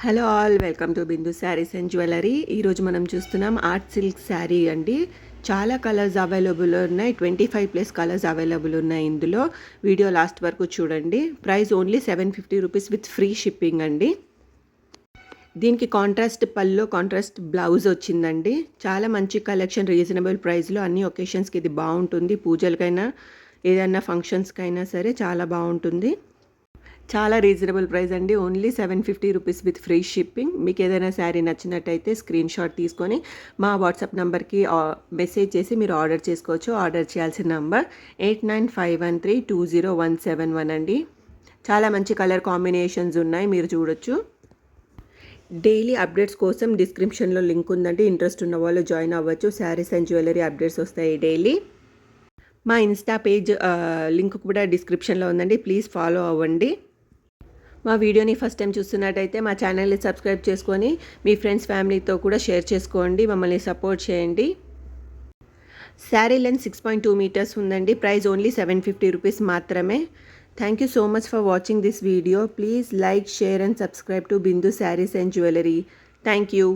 Hello all, welcome to Bindu saris and jewellery. ఈరోజు మనం చూస్తున్నాం ఆర్ట్ సిల్క్ శారీ అండి. చాలా కలర్స్ అవైలబుల్ ఉన్నాయి, 25+ కలర్స్ అవైలబుల్ ఉన్నాయి ఇందులో. వీడియో లాస్ట్ వరకు చూడండి. Price only 750 rupees with free shipping అండి. దీనికి కాంట్రాస్ట్ పళ్ళు, కాంట్రాస్ట్ బ్లౌజ్ వచ్చిందండి. చాలా మంచి కలెక్షన్, రీజనబుల్ ప్రైస్లో. అన్ని ఒకేషన్స్కి ఇది బాగుంటుంది. పూజలకైనా ఏదైనా ఫంక్షన్స్కైనా సరే చాలా బాగుంటుంది. చాలా రీజనబుల్ ప్రైస్ అండి. Only 750 rupees with free shipping. మీకు ఏదైనా శారీ నచ్చినట్టయితే స్క్రీన్ షాట్ తీసుకొని మా వాట్సాప్ నెంబర్కి మెసేజ్ చేసి మీరు ఆర్డర్ చేసుకోవచ్చు. ఆర్డర్ చేయాల్సిన నంబర్ 8951320171 అండి. చాలా మంచి కలర్ కాంబినేషన్స్ ఉన్నాయి, మీరు చూడొచ్చు. డైలీ అప్డేట్స్ కోసం డిస్క్రిప్షన్లో లింక్ ఉందండి. ఇంట్రెస్ట్ ఉన్న వాళ్ళు జాయిన్ అవ్వచ్చు. శారీస్ అండ్ జ్యువెలరీ అప్డేట్స్ వస్తాయి డైలీ. మా ఇన్స్టా పేజ్ లింక్ కూడా డిస్క్రిప్షన్లో ఉందండి, ప్లీజ్ ఫాలో అవ్వండి. మా వీడియోని ఫస్ట్ టైం చూస్తున్నట్టయితే మా ఛానల్ని సబ్స్క్రైబ్ చేసుకొని మీ ఫ్రెండ్స్ ఫ్యామిలీతో కూడా షేర్ చేసుకోండి. మమ్మల్ని సపోర్ట్ చేయండి. శారీ లెంత్ 6.2 మీటర్స్ ఉందండి. ప్రైస్ ఓన్లీ 750 రూపీస్ మాత్రమే. Thank you so much for watching this video. Please like, share and subscribe to Bindu saris and jewellery. Thank you.